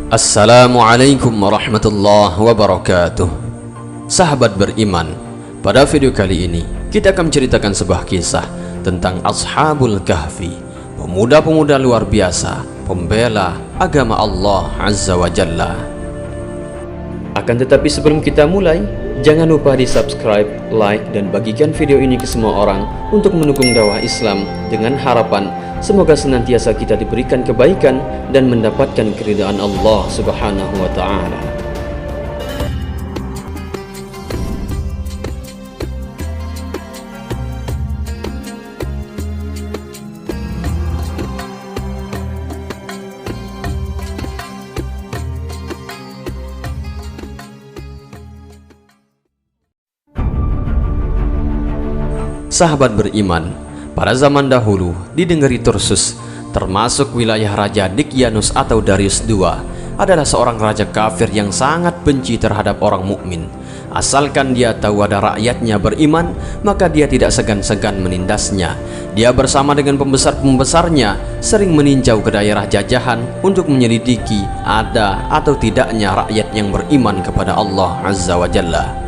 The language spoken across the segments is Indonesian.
Assalamualaikum warahmatullahi wabarakatuh. Sahabat beriman, pada video kali ini kita akan menceritakan sebuah kisah tentang Ashabul Kahfi, pemuda-pemuda luar biasa, pembela agama Allah Azza wa Jalla. Akan tetapi sebelum kita mulai, jangan lupa di subscribe, like, dan bagikan video ini ke semua orang untuk mendukung dakwah Islam dengan harapan semoga senantiasa kita diberikan kebaikan dan mendapatkan keridhaan Allah Subhanahu wa Ta'ala. Sahabat beriman, pada zaman dahulu di negeri Tarsus, termasuk wilayah Raja Dikyanus atau Darius II, adalah seorang raja kafir yang sangat benci terhadap orang mukmin. Asalkan dia tahu ada rakyatnya beriman, maka dia tidak segan-segan menindasnya. Dia bersama dengan pembesar-pembesarnya sering meninjau ke daerah jajahan untuk menyelidiki ada atau tidaknya rakyat yang beriman kepada Allah Azza wa Jalla.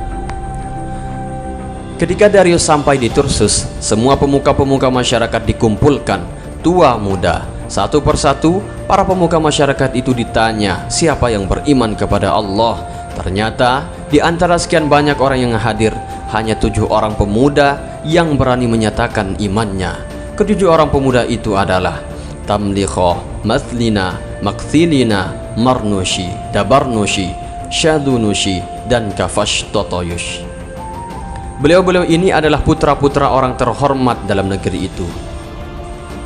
Ketika Darius sampai di Tarsus, semua pemuka-pemuka masyarakat dikumpulkan, tua muda. Satu persatu, para pemuka masyarakat itu ditanya siapa yang beriman kepada Allah. Ternyata, di antara sekian banyak orang yang hadir, hanya 7 orang pemuda yang berani menyatakan imannya. Ketujuh orang pemuda itu adalah Tamlikho, Mathlina, Makthilina, Marnushi, Dabarnushi, Shadunushi, dan Kafashtotoyush. Beliau-beliau ini adalah putra-putra orang terhormat dalam negeri itu.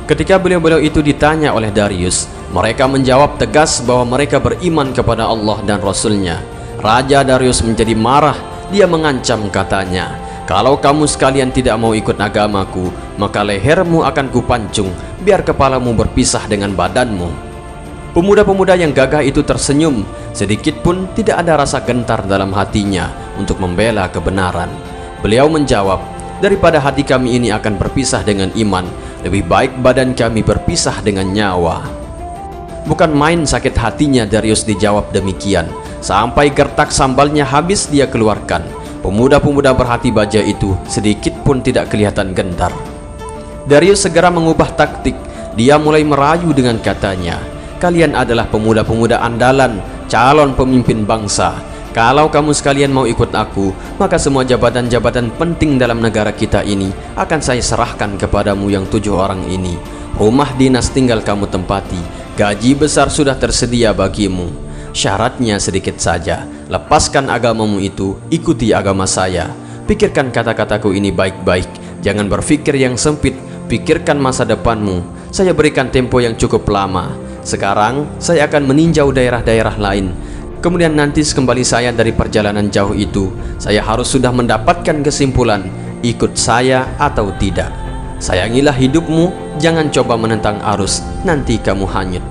Ketika beliau-beliau itu ditanya oleh Darius, mereka menjawab tegas bahwa mereka beriman kepada Allah dan Rasul-Nya. Raja Darius menjadi marah. Dia mengancam, katanya, "Kalau kamu sekalian tidak mau ikut agamaku, maka lehermu akan kupancung, biar kepalamu berpisah dengan badanmu." Pemuda-pemuda yang gagah itu tersenyum. Sedikit pun tidak ada rasa gentar dalam hatinya untuk membela kebenaran. Beliau menjawab, "Daripada hati kami ini akan berpisah dengan iman, lebih baik badan kami berpisah dengan nyawa." Bukan main sakit hatinya Darius dijawab demikian. Sampai gertak sambalnya habis dia keluarkan. Pemuda-pemuda berhati baja itu sedikit pun tidak kelihatan gentar. Darius segera mengubah taktik. Dia mulai merayu dengan katanya, "Kalian adalah pemuda-pemuda andalan, calon pemimpin bangsa. Kalau kamu sekalian mau ikut aku, maka semua jabatan-jabatan penting dalam negara kita ini akan saya serahkan kepadamu yang 7 orang ini. Rumah dinas tinggal kamu tempati, gaji besar sudah tersedia bagimu. Syaratnya sedikit saja, lepaskan agamamu itu, ikuti agama saya. Pikirkan kata-kataku ini baik-baik, jangan berpikir yang sempit, pikirkan masa depanmu. Saya berikan tempo yang cukup lama. Sekarang saya akan meninjau daerah-daerah lain. Kemudian nanti sekembali saya dari perjalanan jauh itu, saya harus sudah mendapatkan kesimpulan, ikut saya atau tidak. Sayangilah hidupmu, jangan coba menentang arus, nanti kamu hanyut."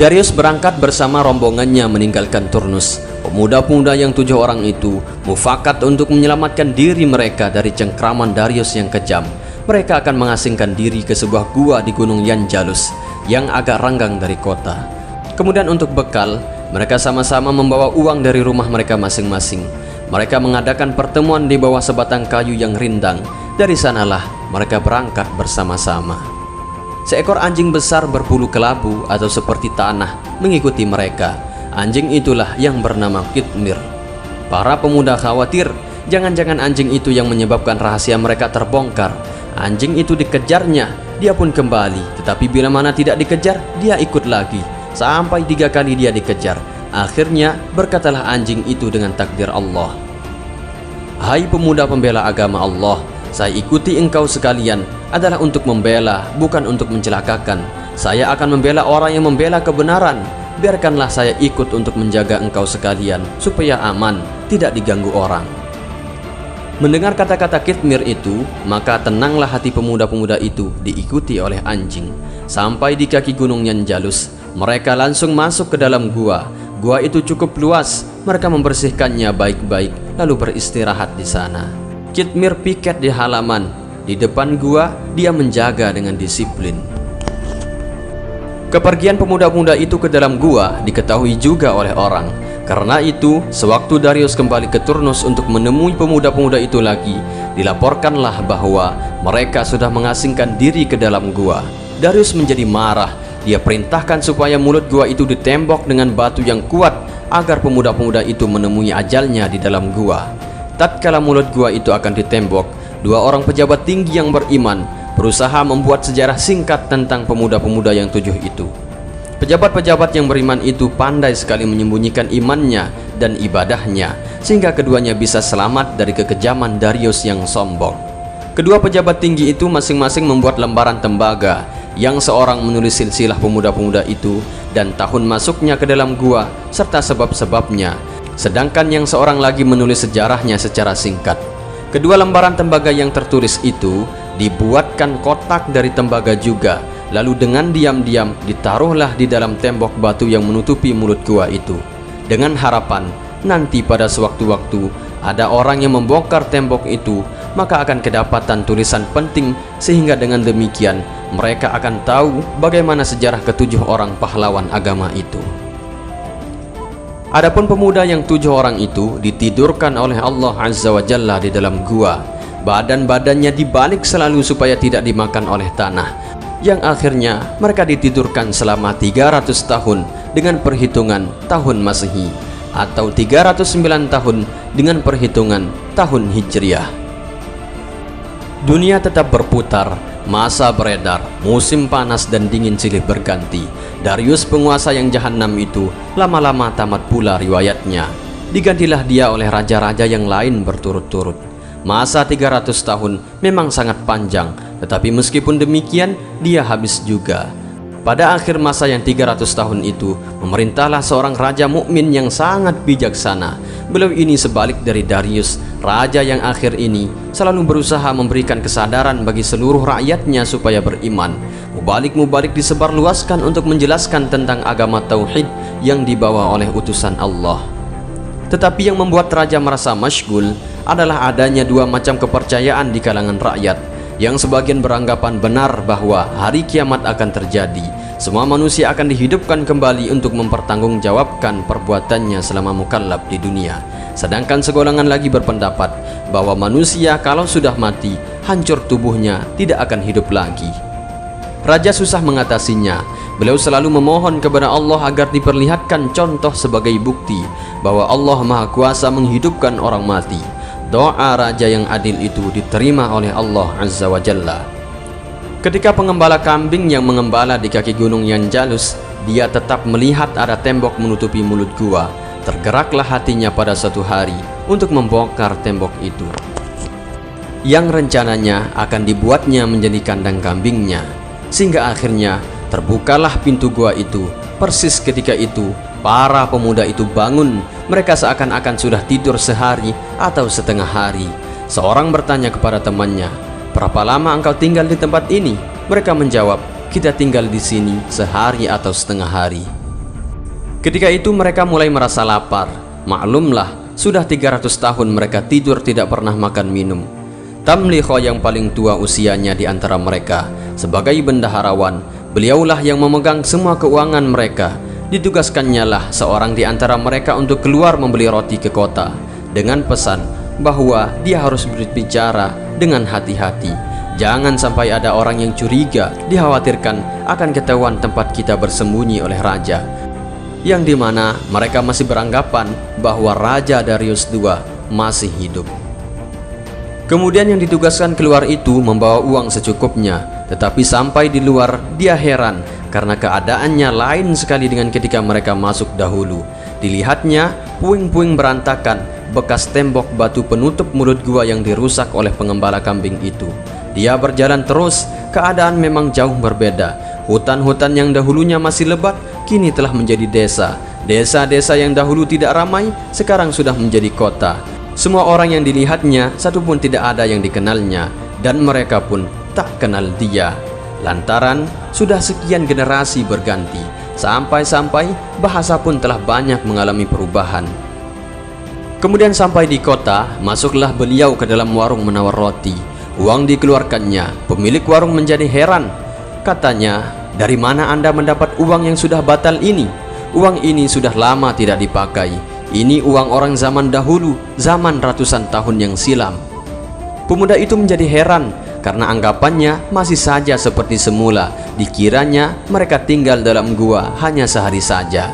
Darius berangkat bersama rombongannya meninggalkan Turnus. Pemuda-pemuda yang 7 orang itu mufakat untuk menyelamatkan diri mereka dari cengkraman Darius yang kejam. Mereka akan mengasingkan diri ke sebuah gua di Gunung Yanjalus yang agak renggang dari kota. Kemudian untuk bekal, mereka sama-sama membawa uang dari rumah mereka masing-masing. Mereka mengadakan pertemuan di bawah sebatang kayu yang rindang. Dari sanalah mereka berangkat bersama-sama. Seekor anjing besar berbulu kelabu atau seperti tanah mengikuti mereka. Anjing itulah yang bernama Kitmir. Para pemuda khawatir, jangan-jangan anjing itu yang menyebabkan rahasia mereka terbongkar. Anjing itu dikejarnya, dia pun kembali. Tetapi bila mana tidak dikejar, dia ikut lagi. Sampai 3 kali dia dikejar. Akhirnya berkatalah anjing itu dengan takdir Allah, "Hai pemuda pembela agama Allah, saya ikuti engkau sekalian adalah untuk membela, bukan untuk mencelakakan. Saya akan membela orang yang membela kebenaran. Biarkanlah saya ikut untuk menjaga engkau sekalian supaya aman, tidak diganggu orang." Mendengar kata-kata Kitmir itu, maka tenanglah hati pemuda-pemuda itu diikuti oleh anjing. Sampai di kaki gunung Yanjalus, mereka langsung masuk ke dalam gua. Gua itu cukup luas. Mereka membersihkannya baik-baik lalu beristirahat di sana. Kitmir piket di halaman. Di depan gua dia menjaga dengan disiplin. Kepergian pemuda-pemuda itu ke dalam gua diketahui juga oleh orang. Karena itu, sewaktu Darius kembali ke Turnus untuk menemui pemuda-pemuda itu lagi, dilaporkanlah bahwa mereka sudah mengasingkan diri ke dalam gua. Darius menjadi marah. Dia perintahkan supaya mulut gua itu ditembok dengan batu yang kuat agar pemuda-pemuda itu menemui ajalnya di dalam gua. Tatkala mulut gua itu akan ditembok, dua orang pejabat tinggi yang beriman berusaha membuat sejarah singkat tentang pemuda-pemuda yang 7 itu. Pejabat-pejabat yang beriman itu pandai sekali menyembunyikan imannya dan ibadahnya, sehingga keduanya bisa selamat dari kekejaman Darius yang sombong. Kedua pejabat tinggi itu masing-masing membuat lembaran tembaga, yang seorang menulis silsilah pemuda-pemuda itu dan tahun masuknya ke dalam gua serta sebab-sebabnya, sedangkan yang seorang lagi menulis sejarahnya secara singkat. Kedua lembaran tembaga yang tertulis itu dibuatkan kotak dari tembaga juga, lalu dengan diam-diam ditaruhlah di dalam tembok batu yang menutupi mulut gua itu, dengan harapan nanti pada sewaktu-waktu ada orang yang membongkar tembok itu, maka akan kedapatan tulisan penting, sehingga dengan demikian mereka akan tahu bagaimana sejarah ke-7 orang pahlawan agama itu. Adapun pemuda yang 7 orang itu ditidurkan oleh Allah Azza wa Jalla di dalam gua. Badan-badannya dibalik selalu supaya tidak dimakan oleh tanah, yang akhirnya mereka ditidurkan selama 300 tahun dengan perhitungan tahun Masehi, atau 309 tahun dengan perhitungan tahun Hijriah. Dunia tetap berputar, masa beredar, musim panas dan dingin silih berganti. Darius penguasa yang jahanam itu lama-lama tamat pula riwayatnya. Digantilah dia oleh raja-raja yang lain berturut-turut. Masa 300 tahun memang sangat panjang, tetapi meskipun demikian dia habis juga. Pada akhir masa yang 300 tahun itu, memerintahlah seorang raja mukmin yang sangat bijaksana. Beliau ini sebalik dari Darius, raja yang akhir ini selalu berusaha memberikan kesadaran bagi seluruh rakyatnya supaya beriman. Mubalik-mubalik disebarluaskan untuk menjelaskan tentang agama tauhid yang dibawa oleh utusan Allah. Tetapi yang membuat raja merasa masyghul adalah adanya 2 macam kepercayaan di kalangan rakyat. Yang sebagian beranggapan benar bahwa hari kiamat akan terjadi, semua manusia akan dihidupkan kembali untuk mempertanggungjawabkan perbuatannya selama mukallaf di dunia. Sedangkan segolongan lagi berpendapat bahwa manusia kalau sudah mati, hancur tubuhnya, tidak akan hidup lagi. Raja susah mengatasinya. Beliau selalu memohon kepada Allah agar diperlihatkan contoh sebagai bukti bahwa Allah Maha Kuasa menghidupkan orang mati. Doa raja yang adil itu diterima oleh Allah Azza wa Jalla. Ketika pengembala kambing yang mengembala di kaki gunung Yanjalus, dia tetap melihat ada tembok menutupi mulut gua. Tergeraklah hatinya pada suatu hari untuk membongkar tembok itu, yang rencananya akan dibuatnya menjadi kandang kambingnya. Sehingga akhirnya terbukalah pintu gua itu. Persis ketika itu para pemuda itu bangun. Mereka seakan-akan sudah tidur sehari atau setengah hari. Seorang bertanya kepada temannya, "Berapa lama engkau tinggal di tempat ini?" Mereka menjawab, "Kita tinggal di sini sehari atau setengah hari." Ketika itu mereka mulai merasa lapar. Maklumlah, sudah 300 tahun mereka tidur tidak pernah makan minum. Tamliho yang paling tua usianya di antara mereka, sebagai bendaharawan, beliaulah yang memegang semua keuangan mereka. Ditugaskannya lah seorang di antara mereka untuk keluar membeli roti ke kota, dengan pesan bahwa dia harus berbicara dengan hati-hati. Jangan sampai ada orang yang curiga, dikhawatirkan akan ketahuan tempat kita bersembunyi oleh raja, yang dimana mereka masih beranggapan bahwa Raja Darius II masih hidup. Kemudian yang ditugaskan keluar itu membawa uang secukupnya, tetapi sampai di luar dia heran karena keadaannya lain sekali dengan ketika mereka masuk dahulu. Dilihatnya puing-puing berantakan, bekas tembok batu penutup mulut gua yang dirusak oleh pengembala kambing itu. Dia berjalan terus, keadaan memang jauh berbeda. Hutan-hutan yang dahulunya masih lebat kini telah menjadi desa. Desa-desa yang dahulu tidak ramai sekarang sudah menjadi kota. Semua orang yang dilihatnya satupun tidak ada yang dikenalnya, dan mereka pun tak kenal dia. Lantaran sudah sekian generasi berganti, sampai-sampai bahasa pun telah banyak mengalami perubahan. Kemudian sampai di kota, masuklah beliau ke dalam warung menawar roti. Uang dikeluarkannya, pemilik warung menjadi heran. Katanya, Dari mana Anda mendapat uang yang sudah batal ini? Uang ini sudah lama tidak dipakai. Ini uang orang zaman dahulu, zaman ratusan tahun yang silam. Pemuda itu menjadi heran karena anggapannya masih saja seperti semula. Dikiranya mereka tinggal dalam gua hanya sehari saja.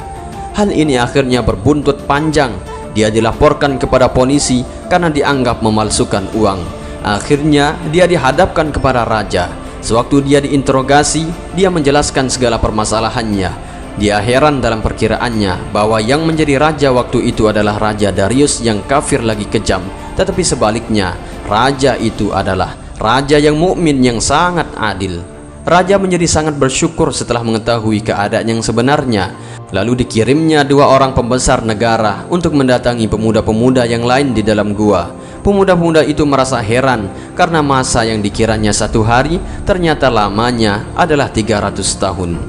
Hal ini akhirnya berbuntut panjang. Dia dilaporkan kepada polisi karena dianggap memalsukan uang. Akhirnya dia dihadapkan kepada raja. Sewaktu dia diinterogasi, dia menjelaskan segala permasalahannya. Dia heran dalam perkiraannya bahwa yang menjadi raja waktu itu adalah Raja Darius yang kafir lagi kejam. Tetapi sebaliknya, raja itu adalah raja yang mukmin yang sangat adil. Raja menjadi sangat bersyukur setelah mengetahui keadaan yang sebenarnya. Lalu dikirimnya 2 orang pembesar negara untuk mendatangi pemuda-pemuda yang lain di dalam gua. Pemuda-pemuda itu merasa heran karena masa yang dikiranya 1 hari ternyata lamanya adalah 300 tahun.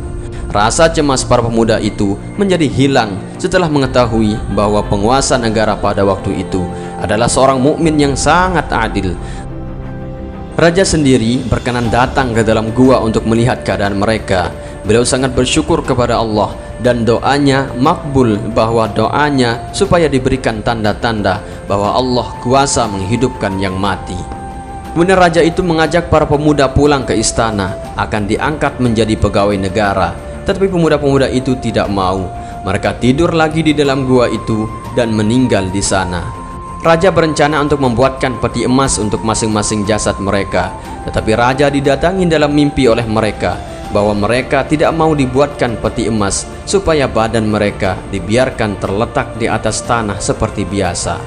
Rasa cemas para pemuda itu menjadi hilang setelah mengetahui bahwa penguasa negara pada waktu itu adalah seorang mukmin yang sangat adil. Raja sendiri berkenan datang ke dalam gua untuk melihat keadaan mereka. Beliau sangat bersyukur kepada Allah dan doanya makbul, bahwa doanya supaya diberikan tanda-tanda bahwa Allah kuasa menghidupkan yang mati. Kemudian raja itu mengajak para pemuda pulang ke istana, akan diangkat menjadi pegawai negara. Tetapi pemuda-pemuda itu tidak mau. Mereka tidur lagi di dalam gua itu dan meninggal di sana. Raja berencana untuk membuatkan peti emas untuk masing-masing jasad mereka. Tetapi raja didatangi dalam mimpi oleh mereka bahwa mereka tidak mau dibuatkan peti emas supaya badan mereka dibiarkan terletak di atas tanah seperti biasa.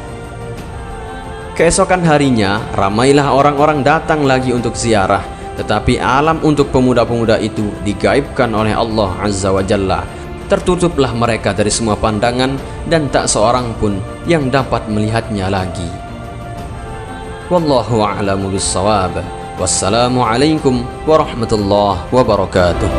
Keesokan harinya, ramailah orang-orang datang lagi untuk ziarah. Tetapi alam untuk pemuda-pemuda itu digaibkan oleh Allah Azza wa Jalla. Tertutuplah mereka dari semua pandangan dan tak seorang pun yang dapat melihatnya lagi. Wallahu a'lamu bis-shawab. Wassalamualaikum warahmatullahi wabarakatuh.